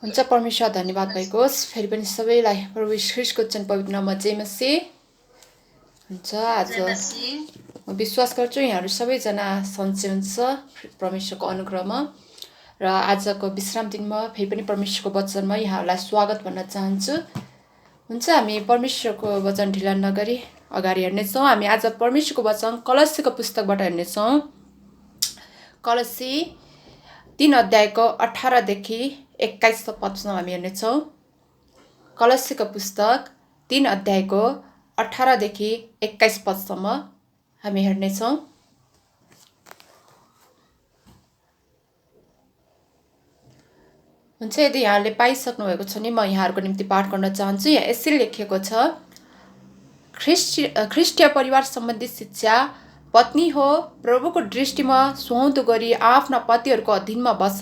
हुन्छ परमेश्वर धन्यवाद भएको होस् फेरि पनि सबैलाई प्रभु यीशु ख्रीष्टको चन पवित्र नाममा जय मसीह हुन्छ। आज म विश्वास गर्छु यहाँहरू सबैजना सन्चै हुन्छ परमेश्वरको अनुग्रहमा र आजको विश्राम दिनमा फेरि पनि परमेश्वरको वचनमा यहाँहरूलाई स्वागत भन्न चाहन्छु। हुन्छ, हामी परमेश्वरको वचन ढिला नगरी अगाडि हेर्नेछौँ। हामी आज परमेश्वरको वचन कलसीको पुस्तकबाट हेर्नेछौँ। कलसी 3 अध्यायको 18 देखि 21 पदसम्म हामी हेर्नेछौँ। कलसीको पुस्तक 3 अध्यायको 18 देखि 21 पदसम्म हामी हेर्नेछौँ। हुन्छ, यदि यहाँले पाइसक्नु भएको छ भने म यहाँहरूको निम्ति पाठ गर्न चाहन्छु। यहाँ यसरी लेखिएको छ, ख्रिस्टीय परिवार सम्बन्धी शिक्षा। पत्नी हो प्रभुको दृष्टिमा सुहाउँदो गरी आफ्ना पतिहरूको अधीनमा बस।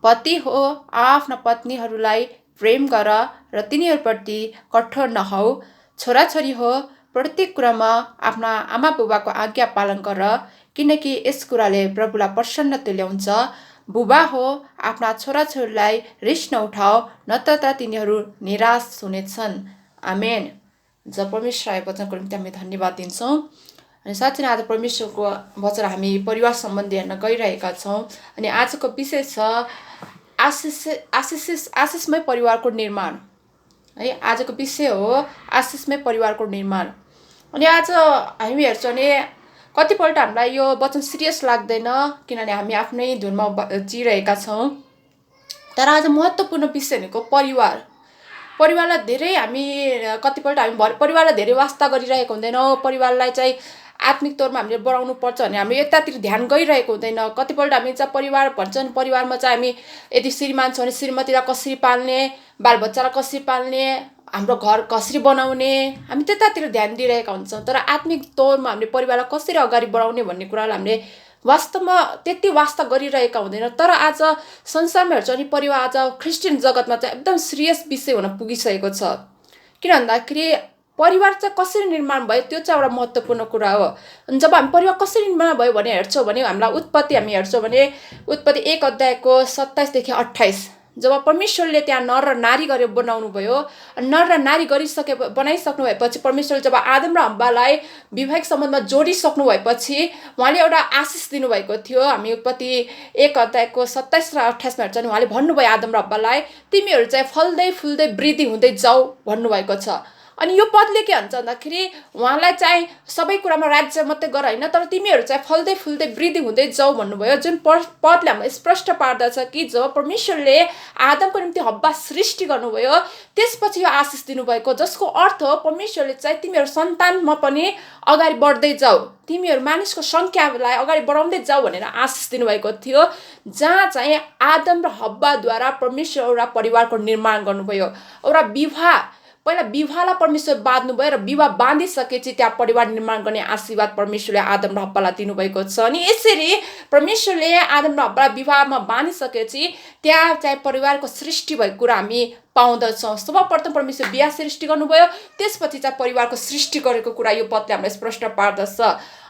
पति हो आफ्ना पत्नीहरूलाई प्रेम गर र तिनीहरूप्रति कठोर नहौ। छोराछोरी हो प्रत्येक कुरामा आफ्ना आमा बुबाको आज्ञा पालन गर, किनकि यस कुराले प्रभुलाई प्रसन्न तुल्याउँछ। बुबा हो आफ्ना छोराछोरीलाई रिस नउठाओ, नत्र त तिनीहरू निराश हुनेछन्। आमेन। जब परमेश्वरको वचनको निम्ति हामी धन्यवाद दिन्छौँ। अनि साथै आज परमेश्वरको वचन हामी परिवार सम्बन्धी हेर्न गइरहेका छौँ। अनि आजको विषय छ आशिषमय परिवारको निर्माण। है, आजको विषय हो आशिषमय परिवारको निर्माण। अनि आज हामी हेर्छौँ भने कतिपल्ट हामीलाई यो वचन सिरियस लाग्दैन, किनभने हामी आफ्नै धुनमा जिरहेका छौँ। तर आज महत्त्वपूर्ण विषय भनेको परिवारलाई धेरै हामी कतिपल्ट हामी परिवारलाई धेरै वास्ता गरिरहेको हुँदैनौँ। परिवारलाई चाहिँ आत्मिक तौरमा हामीले बढाउनु पर्छ भने हामी यतातिर ध्यान गइरहेको हुँदैन। कतिपल्ट हामी चाहिँ परिवार भन्छन्, परिवारमा चाहिँ हामी यदि श्रीमान छ भने श्रीमतीलाई कसरी पाल्ने, बालबच्चालाई कसरी पाल्ने, हाम्रो घर कसरी बनाउने, हामी त्यतातिर ध्यान दिइरहेका हुन्छौँ। तर आत्मिक तौरमा हामीले परिवारलाई कसरी अगाडि बढाउने भन्ने कुरालाई हामीले वास्तवमा त्यति वास्ता गरिरहेका हुँदैन। तर आज संसारमा हेर्छ भने परिवार आज क्रिस्चियन जगतमा चाहिँ एकदम सिरियस विषय हुन पुगिसकेको छ। किन भन्दाखेरि परिवार चाहिँ कसरी निर्माण भयो त्यो चाहिँ एउटा महत्त्वपूर्ण कुरा हो। अनि जब हामी परिवार कसरी निर्माण भयो भने हेर्छौँ भने हामीलाई उत्पत्ति हामी हेर्छौँ भने उत्पत्ति 1 अध्यायको 27 देखि 28 जब परमेश्वरले त्यहाँ नर र नारी गरेर बनाउनु भयो, नर र नारी बनाइसक्नु भएपछि परमेश्वरले जब आदम र हव्वालाई वैवाहिक सम्बन्धमा जोडिसक्नु भएपछि उहाँले एउटा आशिष दिनुभएको थियो। हामी उत्पत्ति 1 अध्यायको 27 र 28 हेर्छ भने उहाँले भन्नुभयो आदम र हव्वालाई, तिमीहरू चाहिँ फल्दै फुल्दै वृद्धि हुँदै जाऊ भन्नुभएको छ। अनि यो पदले के भन्छ भन्दाखेरि उहाँलाई चाहिँ सबै कुरामा राज्य मात्रै गर होइन, तर तिमीहरू चाहिँ फल्दै फुल्दै वृद्धि हुँदै जाऊ भन्नुभयो। जुन पदले हामीलाई स्पष्ट पार्दछ कि जब परमेश्वरले आदमको निम्ति हव्वा सृष्टि गर्नुभयो त्यसपछि यो आशिष दिनुभएको, जसको अर्थ हो परमेश्वरले चाहिँ तिमीहरू सन्तानमा पनि अगाडि बढ्दै जाऊ, तिमीहरू मानिसको सङ्ख्यालाई अगाडि बढाउँदै जाऊ भनेर आशिष दिनुभएको थियो। जहाँ चाहिँ आदम र हव्वाद्वारा परमेश्वर एउटा परिवारको निर्माण गर्नुभयो। एउटा पहिला विवाहलाई परमेश्वर बाँध्नुभयो र विवाह बाँधिसकेपछि त्यहाँ परिवार निर्माण गर्ने आशीर्वाद परमेश्वरले आदम र हव्वालाई दिनुभएको छ। अनि यसरी परमेश्वरले आदम र हव्वालाई विवाहमा बाँधिसकेपछि त्यहाँ चाहिँ परिवारको सृष्टि भएको कुरा हामी पाउँदछौँ। सर्वप्रथम परमेश्वर बिहा सृष्टि गर्नुभयो, त्यसपछि चाहिँ परिवारको सृष्टि गरेको कुरा यो पदले हामीलाई स्पष्ट पार्दछ।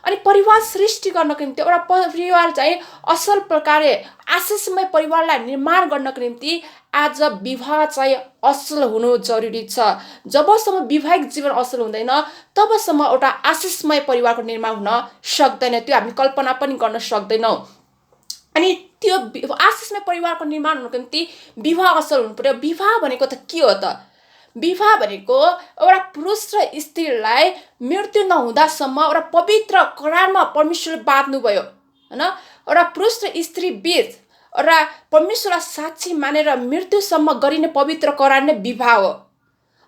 अनि परिवार सृष्टि गर्नको निम्ति एउटा परिवार चाहिँ असल प्रकारले आशिषमय परिवारलाई निर्माण गर्नको निम्ति आज विवाह चाहिँ असल हुनु जरुरी छ। जबसम्म वैवाहिक जीवन असल हुँदैन तबसम्म एउटा आशिषमय परिवारको निर्माण हुन सक्दैन, त्यो हामी कल्पना पनि गर्न सक्दैनौँ। अनि त्यो आशिषमय परिवारको निर्माण हुनुको निम्ति विवाह असल हुनु पर्यो। विवाह भनेको त के हो त? विवाह भनेको एउटा पुरुष र स्त्रीलाई मृत्यु नहुँदासम्म एउटा पवित्र करारमा परमेश्वरले बाँध्नुभयो, होइन? एउटा पुरुष र स्त्री बीच एउटा परमेश्वरलाई साक्षी मानेर मृत्युसम्म गरिने पवित्र करार नै विवाह हो।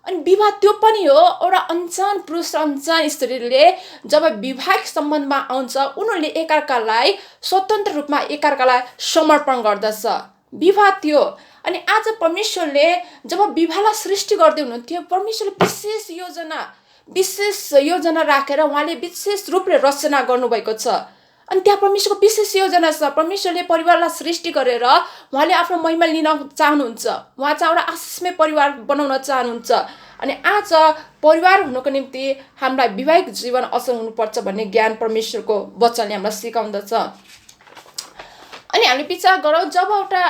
अनि विवाह त्यो पनि हो एउटा अनजान पुरुष र अनजान स्त्रीले जब वैवाहिक सम्बन्धमा आउँछ उनीहरूले एकअर्कालाई स्वतन्त्र रूपमा एकअर्कालाई समर्पण गर्दछ। विवाह त्यो। अनि आज परमेश्वरले जब विवाहलाई सृष्टि गर्दै हुनुहुन्थ्यो, परमेश्वरले विशेष योजना राखेर उहाँले विशेष रूपले रचना गर्नुभएको छ। अनि त्यहाँ परमेश्वरको विशेष योजना छ। परमेश्वरले परिवारलाई सृष्टि गरेर उहाँले आफ्नो महिमा लिन चाहनुहुन्छ। उहाँ चाहिँ एउटा आशिषमय परिवार बनाउन चाहनुहुन्छ। अनि आज परिवार हुनुको निम्ति हामीलाई वैवाहिक जीवन असल हुनुपर्छ भन्ने ज्ञान परमेश्वरको वचनले हामीलाई सिकाउँदछ। अनि हामीले विचार गरौँ, जब एउटा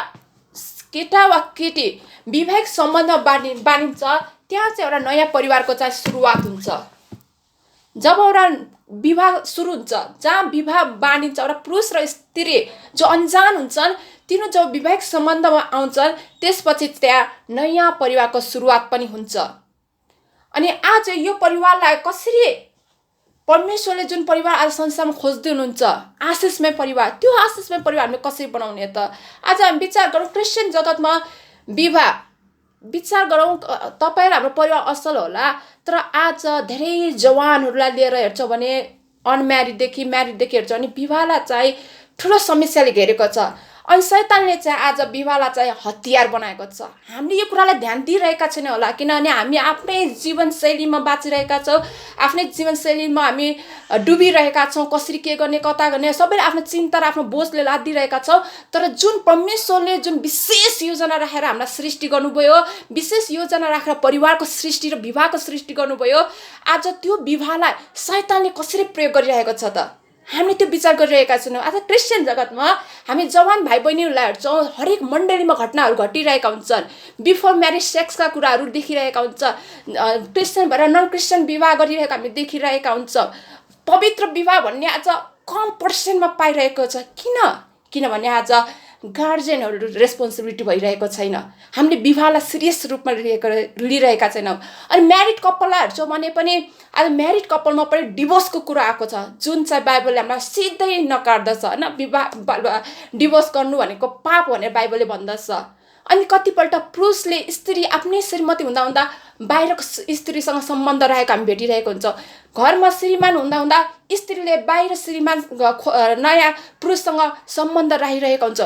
केटा वा केटी वैवाहिक सम्बन्ध बाँडिन्छ त्यहाँ चाहिँ एउटा नयाँ परिवारको चाहिँ सुरुवात हुन्छ। जब एउटा विवाह सुरु हुन्छ, जहाँ विवाह बाँडिन्छ, एउटा पुरुष र स्त्री जो अनजान हुन्छन् तिनीहरू जब वैवाहिक सम्बन्धमा आउँछन् त्यसपछि त्यहाँ नयाँ परिवारको सुरुवात पनि हुन्छ। अनि आज यो परिवारलाई कसरी परमेश्वरले जुन परिवार आज संसारमा खोज्दै हुनुहुन्छ आशिषमय परिवार, त्यो आशिषमय परिवार हामीले कसरी बनाउने त? आज हामी विचार गरौँ क्रिस्चियन जगतमा विवाह विचार गरौँ। तपाईँ र हाम्रो परिवार असल होला, तर आज धेरै जवानहरूलाई लिएर हेर्छौँ भने अनम्यारिडदेखि म्यारिडदेखि हेर्छौँ भने विवाहलाई चाहिँ ठुलो समस्याले घेरेको छ। अनि शैतानले चाहिँ आज विवाहलाई चाहिँ हतियार बनाएको छ। हामीले यो कुरालाई ध्यान दिइरहेका छैनौँ होला, किनभने हामी आफ्नै जीवनशैलीमा बाँचिरहेका छौँ, आफ्नै जीवनशैलीमा हामी डुबिरहेका छौँ। कसरी के गर्ने, कता गर्ने, सबैले आफ्नो चिन्ता र आफ्नो बोझले लादिरहेका छौँ। तर जुन परमेश्वरले जुन विशेष योजना राखेर हामीलाई सृष्टि गर्नुभयो, विशेष योजना राखेर परिवारको सृष्टि र विवाहको सृष्टि गर्नुभयो, आज त्यो विवाहलाई शैतानले कसरी प्रयोग गरिरहेको छ त? हामीले त्यो विचार गरिरहेका छैनौँ। आज क्रिस्चियन जगतमा हामी जवान भाइ बहिनीहरूलाई हेर्छौँ, हरेक मण्डलीमा घटनाहरू घटिरहेका हुन्छन्। बिफोर म्यारेज सेक्सका कुराहरू देखिरहेका हुन्छ। क्रिस्चियन भएर नन क्रिस्चियन विवाह गरिरहेका हामी देखिरहेका हुन्छ। पवित्र विवाह भन्ने आज कम पर्सेन्टमा पाइरहेको छ। किनभने आज गार्जेनहरू रेस्पोन्सिबिलिटी भइरहेको छैन। हामीले विवाहलाई सिरियस रूपमा लिइरहेका छैनौँ। अनि म्यारिड कपाललाई हेर्छौँ भने पनि आज म्यारिड कपालमा पनि डिभोर्सको कुरा आएको छ, जुन चाहिँ बाइबलले हामीलाई सिधै नकार्दछ होइन। डिभोर्स गर्नु भनेको पाप भनेर बाइबलले भन्दछ। अनि कतिपल्ट पुरुषले स्त्री आफ्नै श्रीमती हुँदा हुँदा बाहिरको स्त्रीसँग सम्बन्ध राखेको हामी भेटिरहेको हुन्छ। घरमा श्रीमान हुँदा हुँदा स्त्रीले बाहिर श्रीमान नयाँ पुरुषसँग सम्बन्ध राखिरहेको हुन्छ।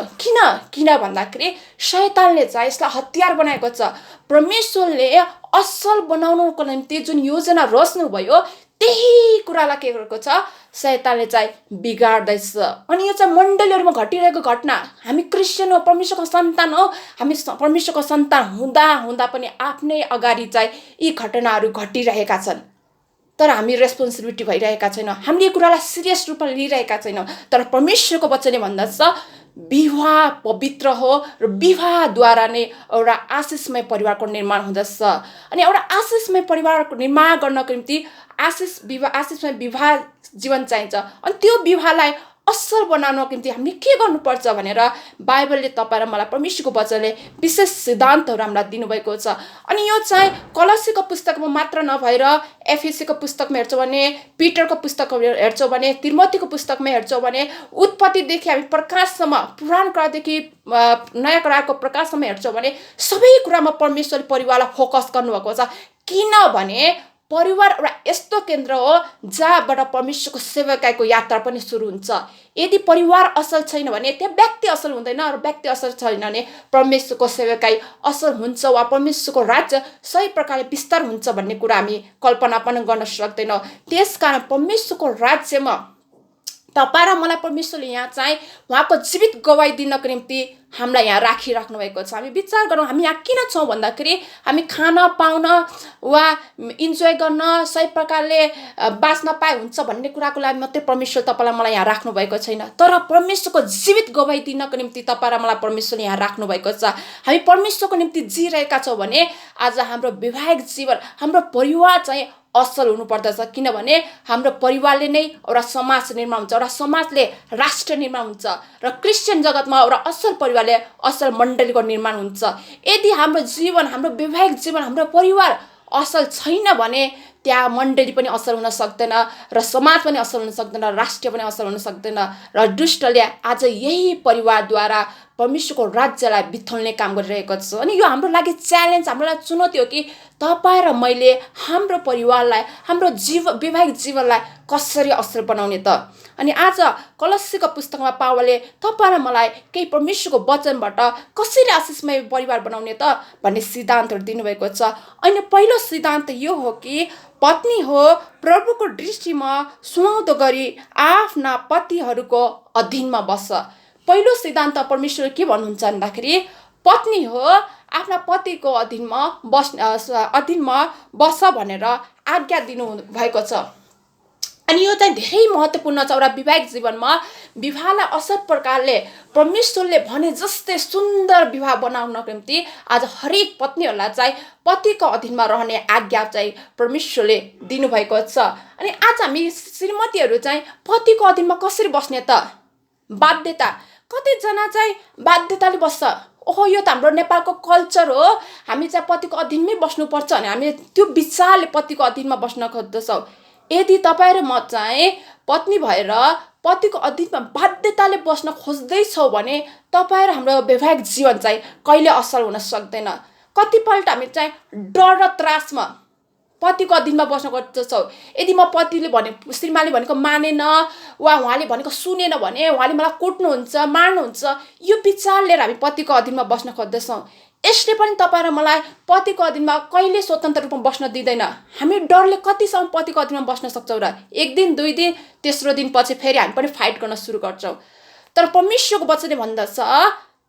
किन भन्दाखेरि शैतानले चाहिँ यसलाई हतियार बनाएको छ। परमेश्वरले असल बनाउनको निम्ति जुन योजना रच्नुभयो त्यही कुरालाई के गरेको छ, शैतानले चाहिँ बिगार्दैछ। अनि यो चाहिँ मण्डलीहरूमा घटिरहेको घटना, हामी क्रिस्चियन हो, परमेश्वरको सन्तान हो, हामी परमेश्वरको सन्तान हुँदा पनि आफ्नै अगाडि चाहिँ यी घटनाहरू घटिरहेका छन्। तर हामी रेस्पोन्सिबिलिटी भइरहेका छैनौँ, हामीले यो कुरालाई सिरियस रूपमा लिइरहेका छैनौँ। तर परमेश्वरको वचनले भन्दछ विवाह पवित्र हो र विवाहद्वारा नै एउटा आशिषमय परिवारको निर्माण हुँदछ। अनि एउटा आशिषमय परिवारको निर्माण गर्नको निम्ति आशिषमय विवाह जीवन चाहिन्छ। अनि त्यो विवाहलाई असल बनाउनको निम्ति हामीले के गर्नुपर्छ भनेर बाइबलले तपाईँ र मलाई परमेश्वरको वचनले विशेष सिद्धान्तहरू हामीलाई दिनुभएको छ। अनि यो चाहिँ कलसीको पुस्तकमा मात्र नभएर एफएसीको पुस्तकमा हेर्छौँ भने, पिटरको पुस्तकमा हेर्छौँ भने, तिर्मोथीको पुस्तकमा हेर्छौँ भने, उत्पत्तिदेखि हामी प्रकाशसम्म, पुरानो करारदेखि नयाँ करारको प्रकाशसम्म हेर्छौँ भने सबै कुरामा परमेश्वरले परिवारलाई फोकस गर्नुभएको छ। किनभने परिवार एउटा यस्तो केन्द्र हो जहाँबाट परमेश्वरको सेवकाईको यात्रा पनि सुरु हुन्छ। यदि परिवार असल छैन भने त्यहाँ व्यक्ति असल हुँदैन, र व्यक्ति असल छैन भने परमेश्वरको सेवकाई असल हुन्छ वा परमेश्वरको राज्य सही प्रकारले विस्तार हुन्छ भन्ने कुरा हामी कल्पना पनि गर्न सक्दैनौँ। त्यसकारण परमेश्वरको राज्यमा तपाईँ र मलाई परमेश्वरले यहाँ चाहिँ उहाँको जीवित गवाई दिनको निम्ति हामीलाई यहाँ राखिराख्नु भएको छ। हामी विचार गरौँ हामी यहाँ किन छौँ भन्दाखेरि हामी खान पाउन वा इन्जोय गर्न सही प्रकारले बाँच्न पाए हुन्छ भन्ने कुराको लागि मात्रै परमेश्वर तपाईँलाई मलाई यहाँ राख्नु भएको छैन। तर परमेश्वरको जीवित गवाई दिनको निम्ति तपाईँ र मलाई परमेश्वरले यहाँ राख्नु भएको छ। हामी परमेश्वरको निम्ति जिइरहेका छौँ भने आज हाम्रो वैवाहिक जीवन, हाम्रो परिवार चाहिँ असल हुनुपर्दछ। किनभने हाम्रो परिवारले नै एउटा समाज निर्माण हुन्छ, एउटा समाजले राष्ट्र निर्माण हुन्छ, र क्रिस्चियन जगतमा एउटा असल परिवारले असल मण्डलीको निर्माण हुन्छ। यदि हाम्रो जीवन, हाम्रो वैवाहिक जीवन, हाम्रो परिवार असल छैन भने त्यहाँ मण्डली पनि असल हुन सक्दैन, र समाज पनि असल हुन सक्दैन, राष्ट्र पनि असल हुन सक्दैन। र दुष्टले आज यही परिवारद्वारा परमेश्वरको राज्यलाई बिथोल्ने काम गरिरहेको छ। अनि यो हाम्रो लागि च्यालेन्ज, हाम्रो लागि चुनौती हो कि तपाईँ र मैले हाम्रो परिवारलाई, हाम्रो वैवाहिक जीवनलाई कसरी असल बनाउने त? अनि आज कलसीको पुस्तकमा पावलले तपाईँ र मलाई केही परमेश्वरको वचनबाट कसरी आशिषमय परिवार बनाउने त भन्ने सिद्धान्तहरू दिनुभएको छ। अनि पहिलो सिद्धान्त यो हो कि पत्नी हो प्रभुको दृष्टिमा सुहाउँदो गरी आफ्ना पतिहरूको अधीनमा बस्छ। पहिलो सिद्धान्त परमेश्वर के भन्नुहुन्छ भन्दाखेरि पत्नी हो आफ्ना पतिको अधीनमा बस्छ भनेर आज्ञा दिनु भएको छ। अनि यो चाहिँ धेरै महत्त्वपूर्ण छ एउटा वैवाहिक जीवनमा। विवाहलाई असल प्रकारले परमेश्वरले भने जस्तै सुन्दर विवाह बनाउनको निम्ति आज हरेक पत्नीहरूलाई चाहिँ पतिको अधीनमा रहने आज्ञा चाहिँ परमेश्वरले दिनुभएको छ। अनि आज हामी श्रीमतीहरू चाहिँ पतिको अधीनमा कसरी बस्ने त? बाध्यता। कतिजना चाहिँ बाध्यताले बस्छ। ओहो, यो त हाम्रो नेपालको कल्चर हो, हामी चाहिँ पतिको अधीनमै बस्नुपर्छ भने हामी त्यो विचारले पतिको अधीनमा बस्न खोज्दछौँ। यदि तपाईँ र म चाहिँ पत्नी भएर पतिको अधीनमा बाध्यताले बस्न खोज्दैछौँ भने तपाईँ र हाम्रो वैवाहिक जीवन चाहिँ कहिले असल हुन सक्दैन। कतिपल्ट हामी चाहिँ डर र त्रासमा पतिको अधीनमा बस्न खोज्दछौँ। यदि म पतिले भने श्रीमानले भनेको मानेन वा उहाँले भनेको सुनेन भने उहाँले मलाई कुट्नुहुन्छ, मार्नुहुन्छ, यो विचार लिएर हामी पतिको अधीनमा बस्न खोज्दछौँ। यसले पनि तपाईँ र मलाई पतिको अधीनमा कहिले स्वतन्त्र रूपमा बस्न दिँदैन। हामी डरले कतिसम्म पतिको अधीनमा बस्न सक्छौँ र? एक दिन, दुई दिन, तेस्रो दिन पछि फेरि हामी पनि फाइट गर्न सुरु गर्छौँ। तर परमेश्वरको वचनले भन्दछ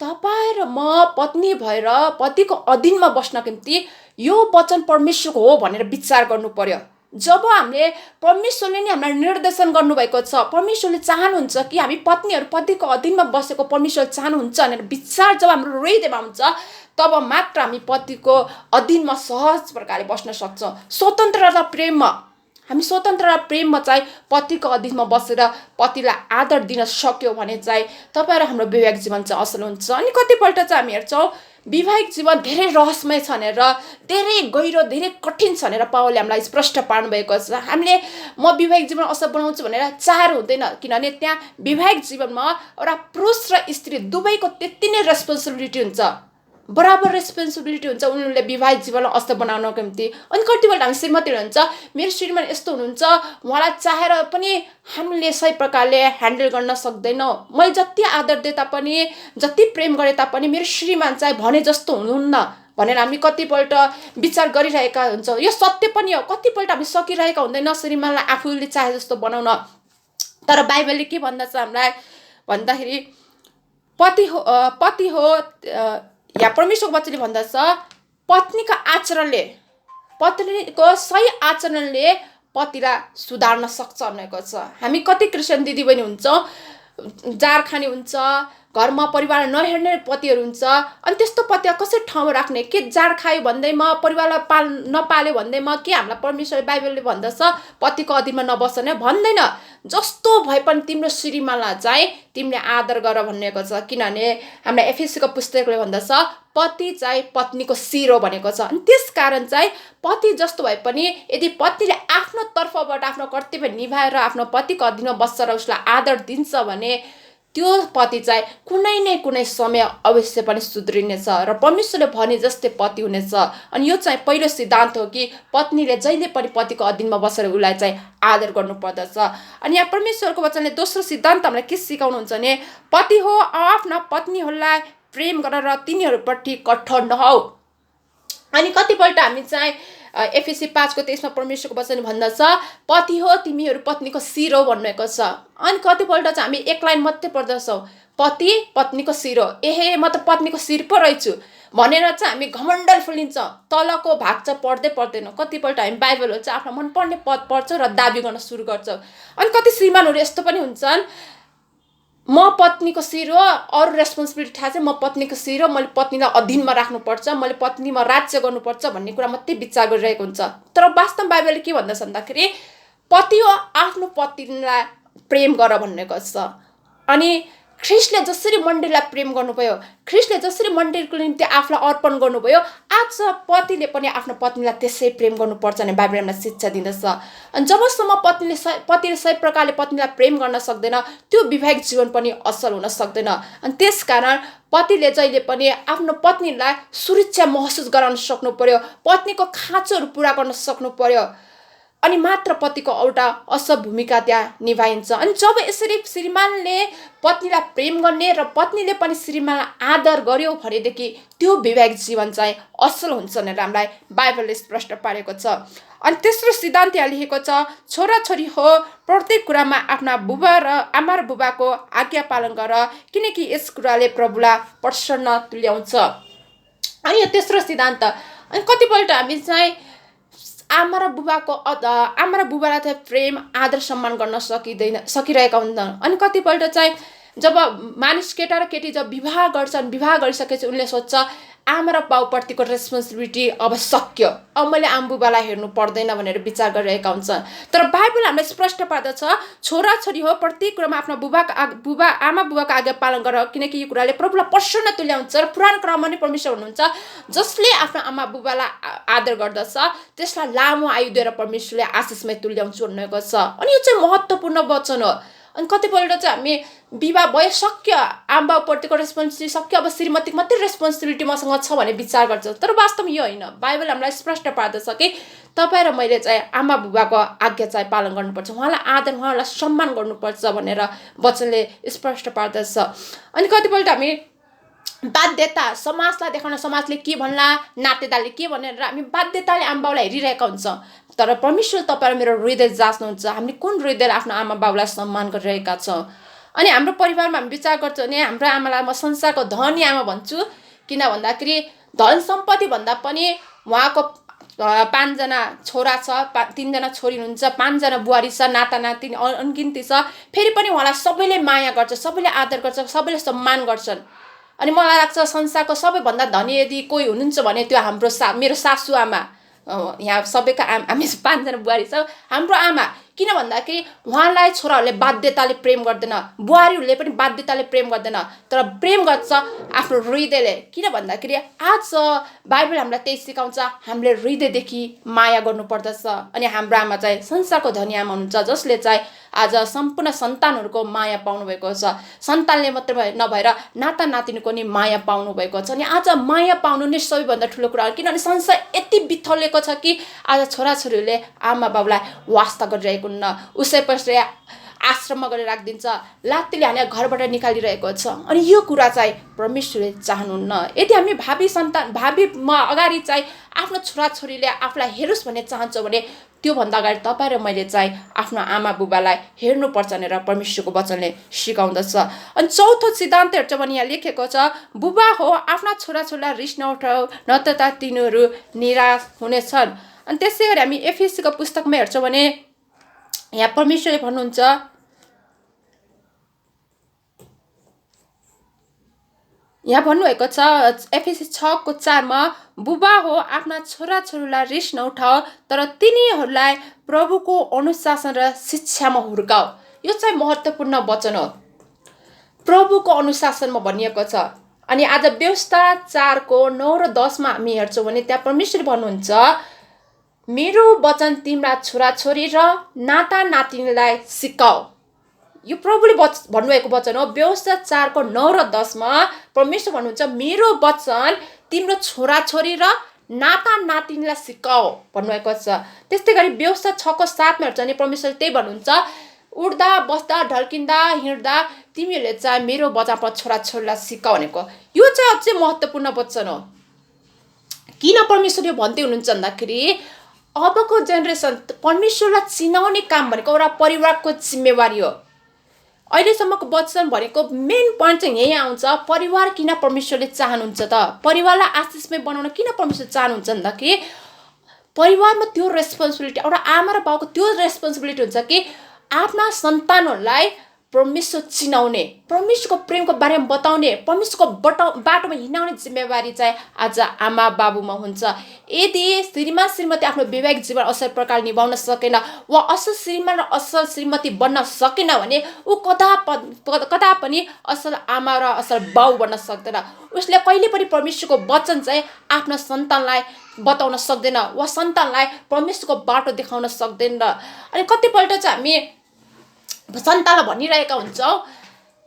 तपाईँ र म पत्नी भएर पतिको अधीनमा बस्नको निम्ति यो वचन परमेश्वरको हो भनेर विचार गर्नु पर्यो। जब हामीले परमेश्वरले नै हामीलाई निर्देशन गर्नुभएको छ, परमेश्वरले चाहनुहुन्छ कि हामी पत्नीहरू पतिको अधीनमा बसेको परमेश्वर चाहनुहुन्छ भनेर विचार जब हाम्रो हृदयमा हुन्छ तब मात्र हामी पतिको अधीनमा सहज प्रकारले बस्न सक्छौँ। स्वतन्त्र र प्रेममा हामी स्वतन्त्र र प्रेममा चाहिँ पतिको अधीनमा बसेर पतिलाई आदर दिन सक्यौँ भने चाहिँ तपाईँ र हाम्रो वैवाहिक जीवन चाहिँ असल हुन्छ। अनि कतिपल्ट चाहिँ हामी हेर्छौँ वैवाहिक जीवन धेरै रहस्यमय छ भनेर, धेरै गहिरो, धेरै कठिन छ भनेर पावलले हामीलाई स्पष्ट पार्नुभएको छ। हामीले म वैवाहिक जीवन असल बनाउँछु भनेर चाहेर हुँदैन, किनभने त्यहाँ वैवाहिक जीवनमा एउटा पुरुष र स्त्री दुवैको त्यति नै रेस्पोन्सिबिलिटी हुन्छ, बराबर रेस्पोन्सिबिलिटी हुन्छ उनीहरूले वैवाहिक जीवनलाई असल बनाउनको निम्ति। अनि कतिपल्ट हामी श्रीमतीहरू हुन्छ, मेरो श्रीमान यस्तो हुनुहुन्छ, उहाँलाई चाहेर पनि हामीले सही प्रकारले ह्यान्डल गर्न सक्दैनौँ। मैले जति आदर दिए तापनि, जति प्रेम गरे तापनि मेरो श्रीमान चाहिँ भने जस्तो हुनुहुन्न भनेर हामी कतिपल्ट विचार गरिरहेका हुन्छौँ। यो सत्य पनि हो। कतिपल्ट हामी सकिरहेका हुँदैन श्रीमानलाई आफूले चाहे जस्तो बनाउन। तर बाइबलले के भन्दछ हामीलाई भन्दाखेरि पति हो या परमेश्वरको वचनले भन्दछ पत्नीको आचरणले, पत्नीको सही आचरणले पतिलाई सुधार्न सक्छ भनेको छ। हामी कति क्रिस्चियन दिदीबहिनी हुन्छौँ, जार खाने हुन्छ, घरमा परिवार नहेर्ने पतिहरू हुन्छ। अनि त्यस्तो पतिलाई कसरी ठाउँमा राख्ने? के जार खायो भन्दैमा, परिवारलाई नपाल्यो भन्दैमा के हामीलाई परमेश्वरले बाइबलले भन्दछ पतिको अधीनमा नबस्ने? भन्दैन। जस्तो भए पनि तिम्रो श्रीमानलाई चाहिँ तिमीले आदर गर भनेको छ। किनभने हामीलाई एफएससीको पुस्तकले भन्दछ पति चाहिँ पत्नीको शिर हो भनेको छ। अनि त्यस कारण चाहिँ पति जस्तो भए पनि यदि पत्नीले आफ्नो तर्फबाट आफ्नो कर्तव्य निभाएर आफ्नो पतिको अधीनमा बस्छ र उसलाई आदर दिन्छ भने त्यो पति चाहिँ कुनै न कुनै समय अवश्य पनि सुध्रिनेछ र परमेश्वरले भने जस्तै पति हुनेछ। अनि यो चाहिँ पहिलो सिद्धान्त हो कि पत्नीले जहिले पनि पतिको अधीनमा बसेर उसलाई चाहिँ आदर गर्नु पर्दछ। अनि यहाँ परमेश्वरको वचनले दोस्रो सिद्धान्त हामीलाई के सिकाउनुहुन्छ भने पति हो आफ्ना पत्नीहरूलाई प्रेम गरेर तिनीहरूप्रति कठोर नहौ। अनि कतिपल्ट हामी चाहिँ एफएससी 5:23 परमेश्वरको वचन भन्दछ पति हो तिमीहरू पत्नीको शिर हो भन्नुभएको छ। अनि कतिपल्ट चाहिँ हामी एक लाइन मात्रै पढ्दछौँ पति पत्नीको शिर हो, एहे म त पत्नीको शिर पो रहेछु भनेर चाहिँ हामी घमण्डल फुलिन्छ, तलको भाग चाहिँ पढ्दै पढ्दैनौँ। कतिपल्ट हामी बाइबलहरू चाहिँ आफ्नो मनपर्ने पद पढ्छौँ र दाबी गर्न सुरु गर्छौँ। अनि कति श्रीमानहरू यस्तो पनि हुन्छन् म पत्नीको शिर हो, अरू रेस्पोन्सिबिलिटी थाहा चाहिँ म पत्नीको शिर हो, मैले पत्नीलाई अधीनमा राख्नुपर्छ, मैले पत्नीमा राज्य गर्नुपर्छ भन्ने कुरा मात्रै विचार गरिरहेको हुन्छ। तर वास्तव बाइबलले के भन्दछ भन्दाखेरि पति हो आफ्नो पत्नीलाई प्रेम गर भनेको छ। अनि ख्रिस्टले जसरी मण्डलीलाई प्रेम गर्नुभयो, ख्रिस्टले जसरी मण्डलीको निम्ति आफूलाई अर्पण गर्नुभयो, आज पतिले पनि आफ्नो पत्नीलाई त्यसै प्रेम गर्नुपर्छ भने बाइबलले हामीलाई शिक्षा दिँदछ। अनि जबसम्म पतिले सही प्रकारले पत्नीलाई प्रेम गर्न सक्दैन त्यो वैवाहिक जीवन पनि असल हुन सक्दैन। अनि त्यसकारण पतिले जहिले पनि आफ्नो पत्नीलाई सुरक्षा महसुस गराउन सक्नु पर्यो, पत्नीको खाँचोहरू पुरा गर्न सक्नु पर्यो, अनि मात्र पतिको एउटा असल भूमिका त्यहाँ निभाइन्छ। अनि जब यसरी श्रीमानले पत्नीलाई प्रेम गर्ने र पत्नीले पनि श्रीमानलाई आदर गर्यो भनेदेखि त्यो वैवाहिक जीवन चाहिँ असल हुन्छ भनेर हामीलाई बाइबलले स्पष्ट पारेको छ। अनि तेस्रो सिद्धान्त यहाँ लेखेको छ छोराछोरी हो प्रत्येक कुरामा आफ्ना बुबा र आमा र बुबाको आज्ञा पालन गर किनकि यस कुराले प्रभुलाई प्रसन्न तुल्याउँछ। अनि यो तेस्रो सिद्धान्त। अनि कतिपल्ट हामी चाहिँ आमा र बुबालाई चाहिँ प्रेम आदर सम्मान गर्न सकिरहेका हुँदैन। अनि कतिपल्ट चाहिँ जब मानिस केटा र केटी जब विवाह गर्छन्, विवाह गरिसकेपछि उनले सोध्छ आमा र बाउप्रतिको रेस्पोन्सिबिलिटी अब सक्यो, अब मैले आमा बुबालाई हेर्नु पर्दैन भनेर विचार गरिरहेका हुन्छन्। तर बाइबल हामीलाई स्पष्ट पार्दछ छोराछोरी हो प्रत्येक कुरामा आफ्नो आमा बुबाको आज्ञा पालन गर, किनकि यो कुराले प्रभुलाई प्रसन्न तुल्याउँछ। र पुरानो क्रममा नै परमेश्वर हुनुहुन्छ जसले आफ्नो आमा बुबालाई आदर गर्दछ त्यसलाई लामो आयु दिएर परमेश्वरले आशिषमय तुल्याउँछु भन्नुभएको छ। अनि यो चाहिँ महत्त्वपूर्ण वचन हो। अनि कतिपल्ट चाहिँ हामी विवाह भयो सक्यो, आमा बाउप्रतिको रेस्पोन्सिबिलिटी सक्यो, अब श्रीमतीको मात्रै रेस्पोन्सिबिलिटी मसँग छ भने विचार गर्छ। तर वास्तवमा यो होइन। बाइबल हामीलाई स्पष्ट पार्दछ कि तपाईँ र मैले चाहिँ आमा बुबाको आज्ञा चाहिँ पालन गर्नुपर्छ, उहाँलाई आदर उहाँलाई सम्मान गर्नुपर्छ भनेर वचनले स्पष्ट पार्दछ। अनि कतिपल्ट हामी बाध्यता समाजलाई देखाउन, समाजले के भन्ला, नातेदारले के भनेर हामी बाध्यताले आमा बाउलाई हेरिरहेका हुन्छौँ। तर परमेश्वर तपाईँ र मेरो हृदय जाँच्नुहुन्छ, हामीले कुन हृदयले आफ्नो आमा बाउलाई सम्मान गरिरहेका छौँ। अनि हाम्रो परिवारमा हामी विचार गर्छौँ भने हाम्रो आमालाई म संसारको धनी आमा भन्छु, किन भन्दाखेरि धन सम्पत्ति भन्दा पनि उहाँको 5 जना छोरा छ, 3 जना छोरी हुनुहुन्छ, 5 जना बुहारी छ, नाता नातिनी अनगिन्ती छ। फेरि पनि उहाँलाई सबैले माया गर्छ, सबैले आदर गर्छ, सबैले सम्मान गर्छन्। अनि मलाई लाग्छ संसारको सबैभन्दा धनी यदि कोही हुनुहुन्छ भने त्यो मेरो सासु आमा। यहाँ सबैका हामी 5 जना बुहारी छ, हाम्रो आमा। किन भन्दाखेरि उहाँलाई छोराहरूले बाध्यताले प्रेम गर्दैन, बुहारीहरूले पनि बाध्यताले प्रेम गर्दैन, तर प्रेम गर्छ आफ्नो हृदयले। किन भन्दाखेरि आज बाइबल हामीलाई त्यही सिकाउँछ, हामीले हृदयदेखि माया गर्नुपर्दछ। अनि हाम्रो आमा चाहिँ संसारको धनी आमा हुनुहुन्छ जसले चाहिँ आज सम्पूर्ण सन्तानहरूको माया पाउनुभएको छ। सन्तानले मात्रै नभएर नाता नातिनीको नि माया पाउनुभएको छ। अनि आज माया पाउनु नै सबैभन्दा ठुलो कुरा हो, किनभने संसार यति बिथोलेको छ कि आज छोराछोरीहरूले आमा बाबुलाई वास्ता गरिरहेको हुन्न, उसै पछि आश्रममा गरेर राखिदिन्छ, लात्तीले हानेर घरबाट निकालिरहेको छ। अनि यो कुरा चाहिँ परमेश्वरले चाहनुहुन्न। यदि हामी भावीमा अगाडि चाहिँ आफ्नो छोराछोरीले आफूलाई हेरोस् भन्ने चाहन्छौँ भने त्योभन्दा अगाडि तपाईँ र मैले चाहिँ आफ्नो आमा बुबालाई हेर्नुपर्छ भनेर परमेश्वरको वचनले सिकाउँदछ। अनि चौथो सिद्धान्तहरू चाहिँ भने यहाँ लेखेको छ, बुबा हो आफ्ना छोराछोरीलाई रिस नउठाऊ, नत्र तिनीहरू निराश हुनेछन्। अनि त्यसै गरी हामी एफएसीको पुस्तकमा हेर्छौँ भने यहाँ परमेश्वरले भन्नुहुन्छ, यहाँ भन्नुभएको छ एफएसी 6:4मा, बुबा हो आफ्ना छोराछोरीलाई रिस नउठाओ तर तिनीहरूलाई प्रभुको अनुशासन र शिक्षामा हुर्काओ। यो चाहिँ महत्त्वपूर्ण वचन हो, प्रभुको अनुशासनमा भनिएको छ। अनि आज व्यवस्था 4:9 र 10मा हामी हेर्छौँ भने त्यहाँ परमेश्वरले भन्नुहुन्छ, मेरो वचन तिम्रा छोराछोरी र नाता नातिनीलाई सिकाऊ। यो प्रभुले भन्नुभएको वचन हो। व्यवस्था 4:9 र 10मा परमेश्वर भन्नुहुन्छ, मेरो वचन तिम्रो छोराछोरी र नाता नातिनीलाई सिकाऊ भन्नुभएको छ। त्यस्तै गरी व्यवस्था 6:7मा हेर्छ भने परमेश्वरले त्यही भन्नुहुन्छ, उड्दा बस्दा ढल्किँदा हिँड्दा तिमीहरूले चाहिँ मेरो वचन छोराछोरीलाई सिकाऊ भनेको। यो चाहिँ अझै महत्त्वपूर्ण वचन हो। किन परमेश्वरले भन्दै हुनुहुन्छ भन्दाखेरि अबको जेनेरेसन परमेश्वरलाई चिनाउने काम भनेको एउटा परिवारको जिम्मेवारी हो। अहिलेसम्मको वचन भनेको मेन पोइन्ट चाहिँ यही आउँछ, परिवार किन परमेश्वरले चाहनुहुन्छ त, परिवारलाई आशिषमय बनाउन किन परमेश्वर चाहनुहुन्छ भन्दाखेरि परिवारमा त्यो रेस्पोन्सिबिलिटी, एउटा आमा र बाउको त्यो रेस्पोन्सिबिलिटी हुन्छ कि आफ्ना सन्तानहरूलाई परमेश्वर चिनाउने, परमेश्वरको प्रेमको बारेमा बताउने, परमेश्वरको बाटोमा हिँडाउने जिम्मेवारी चाहिँ आज आमा बाबुमा हुन्छ। यदि श्रीमान श्रीमती आफ्नो वैवाहिक जीवन असल प्रकारले निभाउन सकेन वा असल श्रीमान र असल श्रीमती बन्न सकेन भने ऊ कता पनि असल आमा र असल बाउ बन्न सक्दैन। उसले कहिले पनि परमेश्वरको वचन चाहिँ आफ्नो सन्तानलाई बताउन सक्दैन वा सन्तानलाई परमेश्वरको बाटो देखाउन सक्दैन। अनि कतिपल्ट चाहिँ हामी सन्तानलाई भनिरहेका हुन्छौँ,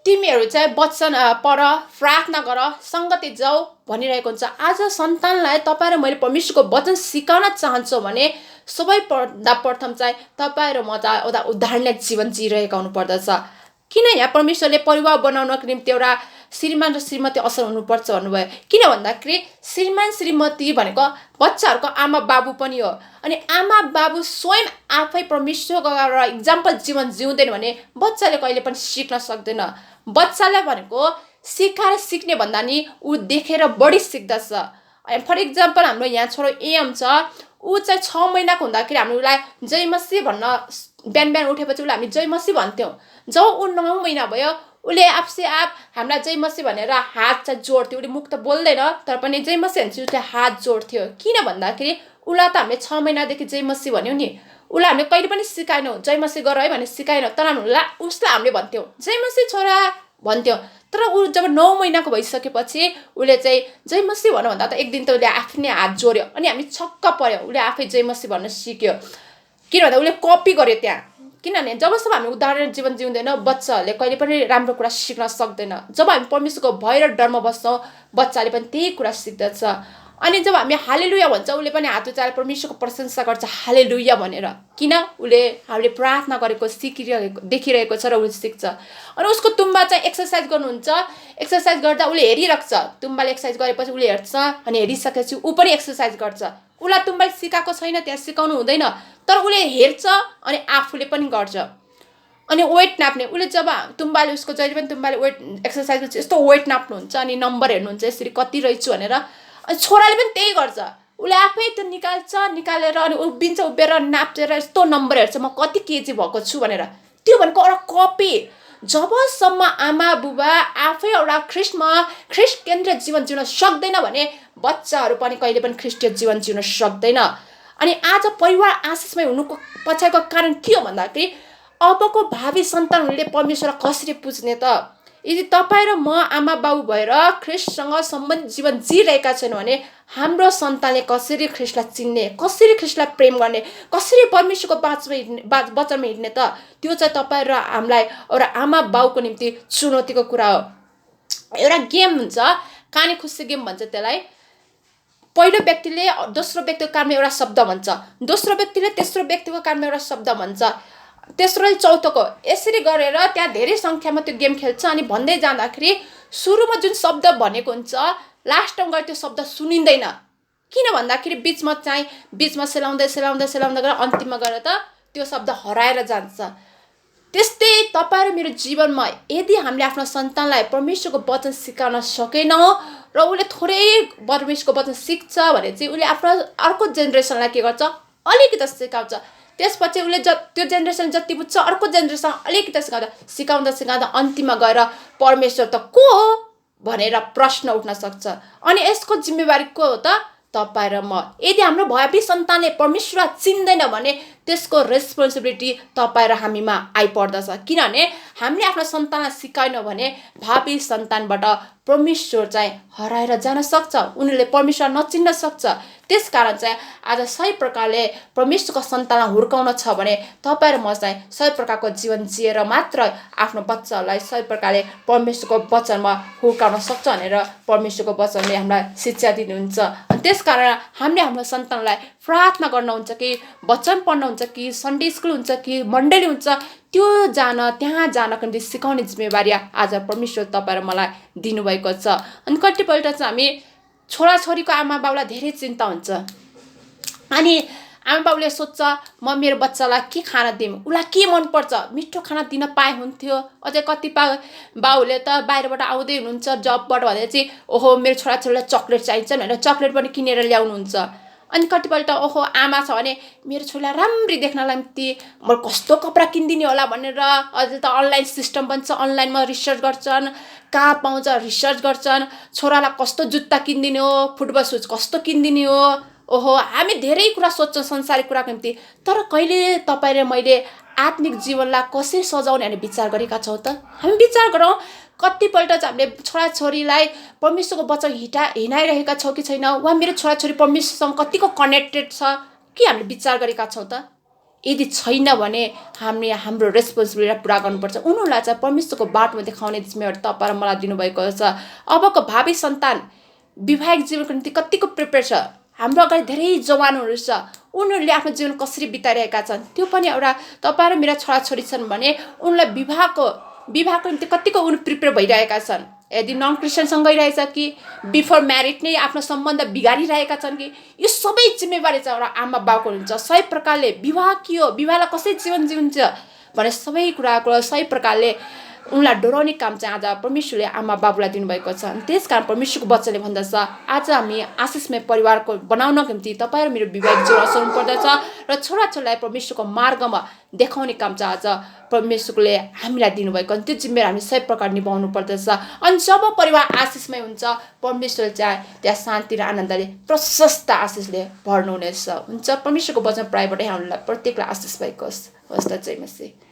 तिमीहरू चाहिँ वचन पढ, प्रार्थना गर, सङ्गति जाऊ भनिरहेको हुन्छ। आज सन्तानलाई तपाईँ र मैले परमेश्वरको वचन सिकाउन चाहन्छौँ भने सबैभन्दा प्रथम चाहिँ तपाईँ र म चाहिँ एउटा उदाहरणीय जीवन जिइरहेका हुनुपर्दछ। किन यहाँ परमेश्वरले परिवार बनाउनको निम्ति एउटा श्रीमान र श्रीमती असल हुनुपर्छ भन्नुभयो? किन भन्दाखेरि श्रीमान श्रीमती भनेको बच्चाहरूको आमा बाबु पनि हो। अनि आमा बाबु स्वयं आफै परमेश्वरको एउटा इक्जाम्पल जीवन जिउँदैन भने बच्चाले कहिले पनि सिक्न सक्दैन। बच्चाले भनेको सिकाएर सिक्ने भन्दा नि ऊ देखेर बढी सिक्दछ। फर इक्जाम्पल हाम्रो यहाँ छोरो एम छ, ऊ चाहिँ 6 महिनाको हुँदाखेरि हामी उसलाई जय मसी भन्न बिहान बिहान उठेपछि उसलाई हामी जय मसी भन्थ्यौँ। जब ऊ 9 महिना भयो उसले आफसे आप हामीलाई जय मसी भनेर हात चाहिँ जोड्थ्यो। उसले मुख त बोल्दैन तर पनि जय मसी भनेपछि उसले हात जोड्थ्यो। किन भन्दाखेरि उसलाई त हामीले 6 महिनादेखि जय मसी भन्यौँ नि, उसलाई हामीले कहिले पनि सिकाएनौँ जय मसी गर है भने सिकाएनौँ, तर उसलाई हामीले भन्थ्यौँ जय मसी छोरा भन्थ्यौँ। तर ऊ जब 9 महिनाको भइसकेपछि उसले चाहिँ जय मसी भन भन्दा त एक दिन त उसले आफ्नै हात जोड्यो अनि हामी छक्क पर्यो। उसले आफै जय मसी भन्न सिक्यो। किन भन्दा उसले कपी गर्यो त्यहाँ। किनभने जबसम्म हामी उदाहरण जीवन जिउँदैन बच्चाहरूले कहिले पनि राम्रो कुरा सिक्न सक्दैन। जब हामी परमेश्वरको भय र डरमा बस्छौँ बच्चाले पनि त्यही कुरा सिक्दछ। अनि जब हामी हालेलुया भन्छ उसले पनि हात उचालेर परमेश्वरको प्रशंसा गर्छ हालेलुया भनेर। किन उसले हामीले प्रार्थना गरेको सिकिरहेको देखिरहेको छ र उसले सिक्छ। अनि उसको तुम्बा चाहिँ एक्सर्साइज गर्नुहुन्छ, एक्सर्साइज गर्दा उसले हेरिराख्छ। तुम्बाले एक्सर्साइज गरेपछि उसले हेर्छ अनि हेरिसकेपछि ऊ पनि एक्सर्साइज गर्छ। उसलाई तुम्बाले सिकाएको छैन त्यहाँ सिकाउनु हुँदैन, तर उसले हेर्छ अनि आफूले पनि गर्छ। अनि वेट नाप्ने उसले जब तुम्बाले उसको जहिले पनि तुम्बाले वेट एक्सर्साइज गर्छ यस्तो वेट नाप्नुहुन्छ अनि नम्बर हेर्नुहुन्छ यसरी कति रहेछु भनेर। अनि छोराले पनि त्यही गर्छ। उसले आफै त्यो निकालेर अनि उभिन्छ, उभिएर नापेर यस्तो नम्बर हेर्छ म कति केजी भएको छु भनेर। त्यो भनेको एउटा कपी। जबसम्म आमा बुबा आफै एउटा ख्रिस्ट केन्द्रीय जीवन जिउन सक्दैन भने बच्चाहरू पनि कहिले पनि ख्रिस्टीय जीवन जिउन सक्दैन। अनि आज परिवार आशिषमय हुनुको पछाडिको कारण के हो भन्दाखेरि अबको भावी सन्तानहरूले परमेश्वरलाई कसरी पुज्ने त? यदि तपाईँ र म आमा बाउ भएर ख्रिस्टसँग सम्बन्धित जीवन जिइरहेका छैनौँ भने हाम्रो सन्तानले कसरी ख्रिस्टलाई चिन्ने, कसरी ख्रिस्टलाई प्रेम गर्ने, कसरी परमेश्वरको वचनमा हिँड्ने त? त्यो चाहिँ तपाईँ र हामीलाई एउटा आमा बाउको निम्ति चुनौतीको कुरा हो। एउटा गेम हुन्छ काने खुसी गेम भन्छ त्यसलाई। पहिलो व्यक्तिले दोस्रो व्यक्तिको कानमा एउटा शब्द भन्छ, दोस्रो व्यक्तिले तेस्रो व्यक्तिको कानमा एउटा शब्द भन्छ, तेस्रोले चौथोको, यसरी गरेर त्यहाँ धेरै सङ्ख्यामा त्यो गेम खेल्छ। अनि भन्दै जाँदाखेरि सुरुमा जुन शब्द भनेको हुन्छ लास्टमा गएर त्यो शब्द सुनिँदैन। किन भन्दाखेरि बिचमा सेलाउँदै गएर अन्तिममा गएर त त्यो शब्द हराएर जान्छ। त्यस्तै तपाईँ र मेरो जीवनमा यदि हामीले आफ्नो सन्तानलाई परमेश्वरको वचन सिकाउन सकेनौँ र उसले थोरै परमेश्वरको वचन सिक्छ भने चाहिँ उसले आफ्नो अर्को जेनेरेसनलाई के गर्छ अलिकति सिकाउँछ। त्यसपछि उसले त्यो जेनेरेसन जति बुझ्छ अर्को जेनेरेसन अलिकति सिकाउँदा अन्तिममा गएर परमेश्वर त को हो भनेर प्रश्न उठ्न सक्छ। अनि यसको जिम्मेवारी को हो त? तपाईँ र म। यदि हाम्रो भावी सन्तानले परमेश्वरलाई चिन्दैन भने त्यसको रेस्पोन्सिबिलिटी तपाईँ र हामीमा आइपर्दछ। किनभने हामीले आफ्नो सन्तानलाई सिकाएनौँ भने भावी सन्तानबाट परमेश्वर चाहिँ हराएर जान सक्छ, उनीहरूले परमेश्वर नचिन्न सक्छ। त्यसकारण चाहिँ आज सही प्रकारले परमेश्वरको सन्तानलाई हुर्काउन छ भने तपाईँ र म चाहिँ सही प्रकारको जीवन जिएर मात्र आफ्नो बच्चाहरूलाई सही प्रकारले परमेश्वरको वचनमा हुर्काउन सक्छ भनेर परमेश्वरको वचनले हामीलाई शिक्षा दिनुहुन्छ। अनि त्यसकारण हामीले हाम्रो सन्तानलाई प्रार्थना गर्न हुन्छ कि वचन पढ्न हुन्छ कि सन्डे स्कुल हुन्छ कि मण्डली हुन्छ त्यहाँ जानको निम्ति सिकाउने जिम्मेवारी आज परमेश्वर तपाईँ र मलाई दिनुभएको छ। अनि कतिपल्ट चाहिँ हामी छोराछोरीको आमा बाउलाई धेरै चिन्ता हुन्छ। अनि आमा बाउले सोध्छ म मेरो बच्चालाई के खाना दिउँ, उसलाई के मनपर्छ, मिठो खाना दिन पाए हुन्थ्यो। अझै कतिपय बाउले त बाहिरबाट आउँदै हुनुहुन्छ जबबाट भनेर चाहिँ ओहो मेरो छोराछोरीलाई चक्लेट चाहिन्छ भनेर चक्लेट पनि किनेर ल्याउनुहुन्छ। अनि कतिपल्ट ओहो आमा छ भने मेरो छोरीलाई राम्ररी देख्नलाई निम्ति म कस्तो कपडा किनिदिने होला भनेर अझै त अनलाइन सिस्टम पनि छ, अनलाइनमा रिसर्च गर्छन्, कहाँ पाउँछ रिसर्च गर्छन्, छोरालाई कस्तो जुत्ता किनिदिने हो, फुटबल सुज कस्तो किनिदिने हो। ओहो हामी धेरै कुरा सोध्छौँ संसारिक कुराको निम्ति, तर कहिले तपाईँ र मैले आत्मिक जीवनलाई कसरी सजाउने भने विचार गरेका छौँ त? हामी विचार गरौँ कतिपल्ट चाहिँ हामीले छोराछोरीलाई परमेश्वरको वचन हिँडाइरहेका छौँ कि छैन, वा मेरो छोराछोरी परमेश्वरसँग कतिको कनेक्टेड छ कि हामीले विचार गरेका छौँ त? यदि छैन भने हामीले हाम्रो रेस्पोन्सिबिलिटी पुरा गर्नुपर्छ। उनीहरूलाई चाहिँ परमेश्वरको बाटोमा देखाउने जिम्मेवारी तपाईँ र मलाई दिनुभएको छ। अबको भावी सन्तान वैवाहिक जीवनको निम्ति कतिको प्रिपेयर छ। हाम्रो अगाडि धेरै जवानहरू छ, उनीहरूले आफ्नो जीवन कसरी बिताइरहेका छन् त्यो पनि एउटा तपाईँ र मेरा छोराछोरी छन् भने उनलाई विवाहको निम्ति कतिको उनी प्रिपेयर भइरहेका छन्। यदि नन क्रिस्चियनसँग गइरहेछ कि बिफोर म्यारिड नै आफ्नो सम्बन्ध बिगारिरहेका छन् कि यो सबै जिम्मेवारी चाहिँ एउटा आमा बाउको हुन्छ। सही प्रकारले विवाह के हो, विवाहलाई कसरी जीवन जिउन्छ भने सबै कुराको सही प्रकारले उनलाई डराउने काम चाहिँ आज परमेश्वरले आमा बाबुलाई दिनुभएको छ। अनि त्यस कारण परमेश्वरको वचनले भन्दछ आज हामी आशिषमय परिवारको बनाउनको निम्ति तपाईँ र मेरो वैवाहिक जीवन असर हुनुपर्दछ र छोराछोरीलाई परमेश्वरको मार्गमा देखाउने काम चाहिँ आज परमेश्वरले हामीलाई दिनुभएको। अनि त्यो जिम्मेवारी हामी सही प्रकार निभाउनु पर्दछ। अनि जब परिवार आशिषमय हुन्छ परमेश्वरले चाहिँ त्यहाँ शान्ति र आनन्दले प्रशस्त आशिषले भर्नुहुनेछ। हुन्छ परमेश्वरको वचन प्रायबाट हामीलाई प्रत्येकलाई आशिष भएको होस्। हस् त जय मसीह।